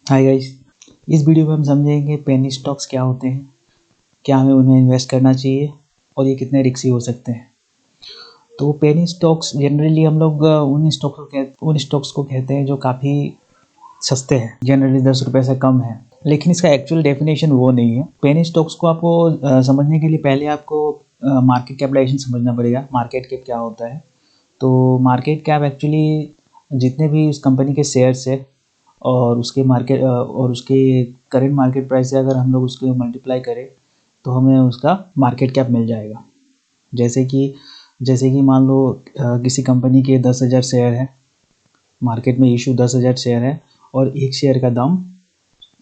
Hi guys, इस video में हम समझेंगे पेनी स्टॉक्स क्या होते हैं, क्या हमें उनमें इन्वेस्ट करना चाहिए और ये कितने रिस्की हो सकते हैं। तो पेनी स्टॉक्स जनरली हम लोग उन स्टॉक्स को कहते हैं जो काफ़ी सस्ते हैं, जनरली 10 रुपये से कम है, लेकिन इसका एक्चुअल डेफिनेशन वो नहीं है। पेनी स्टॉक्स को आपको समझने के लिए पहले आपको मार्केट कैपिटलाइजेशन समझना पड़ेगा। मार्केट कैप क्या होता है? तो मार्केट कैप एक्चुअली जितने भी उस कंपनी के शेयर्स है और उसके करंट मार्केट प्राइस से अगर हम लोग उसको मल्टीप्लाई करें तो हमें उसका मार्केट कैप मिल जाएगा। जैसे कि मान लो किसी कंपनी के 10,000 शेयर है, मार्केट में इशू 10,000 शेयर है और एक शेयर का दाम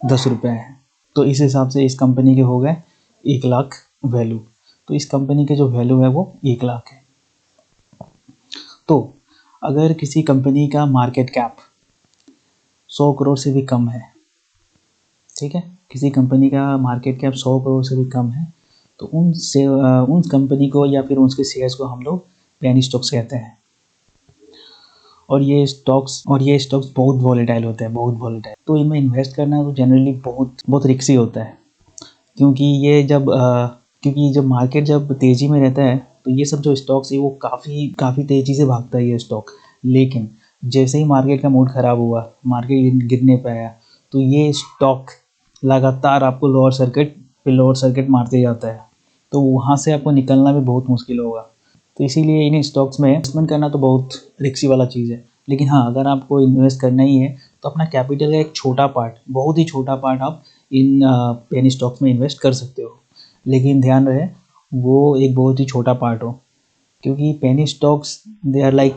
10 रुपये है, तो इस हिसाब से इस कंपनी के हो गए 1,00,000 वैल्यू। तो इस कंपनी के जो वैल्यू है वो 1,00,000 है। तो अगर किसी कंपनी का मार्केट कैप 100 करोड़ से भी कम है, ठीक है, किसी कंपनी का मार्केट कैप 100 करोड़ से भी कम है, तो उन कंपनी को या फिर उसके शेयर्स को हम लोग पेनी स्टॉक्स कहते हैं। और ये स्टॉक्स बहुत वॉलेटाइल होते हैं, बहुत वॉलेटाइल। तो इनमें इन्वेस्ट करना तो जनरली बहुत रिस्की होता है, क्योंकि जब मार्केट जब तेज़ी में रहता है तो ये सब जो स्टॉक्स है वो काफ़ी तेज़ी से भागता है ये स्टॉक। लेकिन जैसे ही मार्केट का मूड ख़राब हुआ, मार्केट गिरने पे आया, तो ये स्टॉक लगातार आपको लोअर सर्किट मारते जाता है, तो वहाँ से आपको निकलना भी बहुत मुश्किल होगा। तो इसीलिए इन स्टॉक्स में इन्वेस्टमेंट करना तो बहुत रिस्की वाला चीज़ है। लेकिन हाँ, अगर आपको इन्वेस्ट करना ही है तो अपना कैपिटल का एक छोटा पार्ट, बहुत ही छोटा पार्ट आप इन पेनी स्टॉक्स में इन्वेस्ट कर सकते हो। लेकिन ध्यान रहे वो एक बहुत ही छोटा पार्ट हो, क्योंकि penny stocks they are like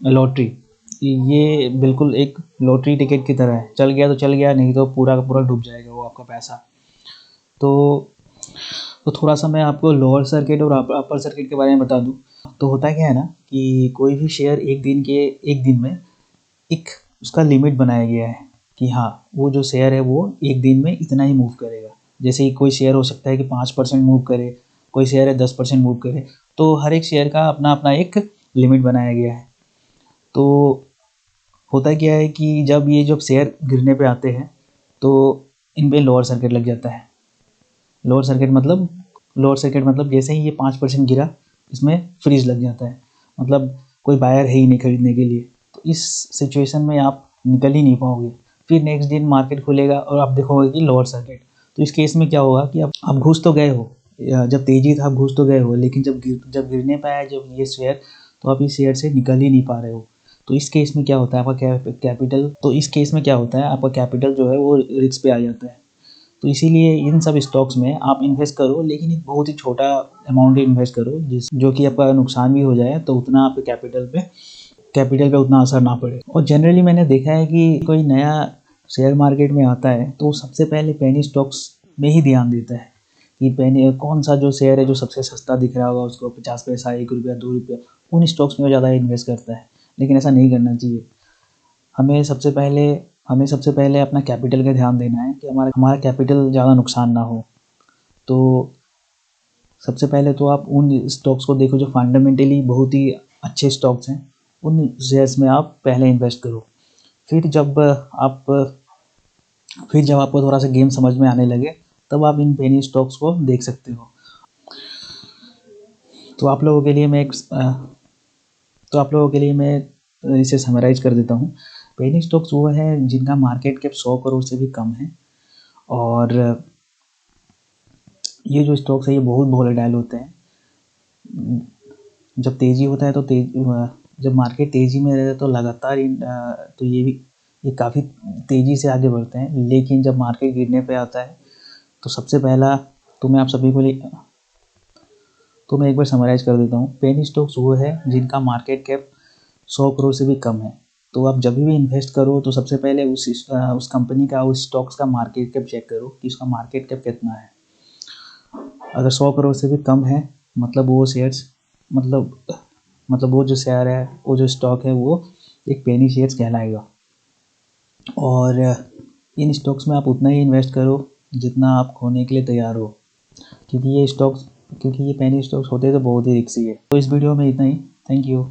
lottery. ये बिल्कुल एक लॉटरी टिकट की तरह है, चल गया तो चल गया, नहीं तो पूरा का पूरा डूब जाएगा वो आपका पैसा। तो थोड़ा सा मैं आपको लोअर सर्किट और अपर सर्किट के बारे में बता दूं। तो होता क्या है ना कि कोई भी शेयर एक दिन में एक उसका लिमिट बनाया गया है कि हाँ, वो जो शेयर है वो एक दिन में इतना ही मूव करेगा। जैसे कि कोई शेयर हो सकता है कि 5% मूव करे, कोई शेयर है 10% मूव करे, तो हर एक शेयर का अपना अपना एक लिमिट बनाया गया है। तो होता क्या है कि जब शेयर गिरने पे आते हैं तो इन पे लोअर सर्किट लग जाता है। लोअर सर्किट मतलब जैसे ही ये 5% गिरा, इसमें फ्रीज लग जाता है, मतलब कोई बायर है ही नहीं खरीदने के लिए। तो इस सिचुएशन में आप निकल ही नहीं पाओगे। फिर नेक्स्ट दिन मार्केट खुलेगा और आप देखोगे कि लोअर सर्किट। तो इस केस में क्या होगा कि आप घुस तो गए हो, जब तेजी था आप घुस तो गए हो, लेकिन जब गिरने पे आया जब ये शेयर, तो आप इस शेयर से निकल ही नहीं पा रहे हो। तो इस केस में क्या होता है आपका कैपिटल जो है वो रिस्क पे आ जाता है। तो इसीलिए इन सब स्टॉक्स में आप इन्वेस्ट करो, लेकिन एक बहुत ही छोटा अमाउंट इन्वेस्ट करो जो कि आपका नुकसान भी हो जाए, तो उतना आपके कैपिटल पे उतना असर ना पड़े। और जनरली मैंने देखा है कि कोई नया शेयर मार्केट में आता है तो सबसे पहले पेनी स्टॉक्स में ही ध्यान देता है कि पेनी कौन सा जो शेयर है जो सबसे सस्ता दिख रहा होगा उसको 50 पैसा, 1 रुपया, 2 रुपया, उन स्टॉक्स में वो ज़्यादा इन्वेस्ट करता है। लेकिन ऐसा नहीं करना चाहिए। हमें सबसे पहले अपना कैपिटल का ध्यान देना है कि हमारा कैपिटल ज़्यादा नुकसान ना हो। तो सबसे पहले तो आप उन स्टॉक्स को देखो जो फंडामेंटली बहुत ही अच्छे स्टॉक्स हैं, उन शेयर्स में आप पहले इन्वेस्ट करो। फिर जब आपको थोड़ा सा गेम समझ में आने लगे, तब आप इन पेनी स्टॉक्स को देख सकते हो। तो आप लोगों के लिए मैं इसे समराइज कर देता हूँ। पेनी स्टॉक्स वो है जिनका मार्केट कैप 100 करोड़ से भी कम है, और ये जो स्टॉक्स है ये बहुत वोलेटाइल होते हैं। जब तेज़ी होता है तो जब मार्केट तेज़ी में रहता है तो लगातार तो ये काफ़ी तेज़ी से आगे बढ़ते हैं। लेकिन जब मार्केट गिरने पे आता है तो सबसे पहला तो मैं एक बार समराइज़ कर देता हूँ। पेनी स्टॉक्स वो है जिनका मार्केट कैप 100 करोड़ से भी कम है। तो आप जब भी इन्वेस्ट करो तो सबसे पहले उस कंपनी का, उस स्टॉक्स का मार्केट कैप चेक करो कि उसका मार्केट कैप कितना है। अगर 100 करोड़ से भी कम है, मतलब वो शेयर्स मतलब वो जो शेयर है, वो जो स्टॉक है, वो एक पेनी शेयर्स कहलाएगा। और इन स्टॉक्स में आप उतना ही इन्वेस्ट करो जितना आप खोने के लिए तैयार हो, क्योंकि ये पेनी स्टॉक्स होते हैं तो बहुत ही रिस्की है। तो इस वीडियो में इतना ही। Thank you.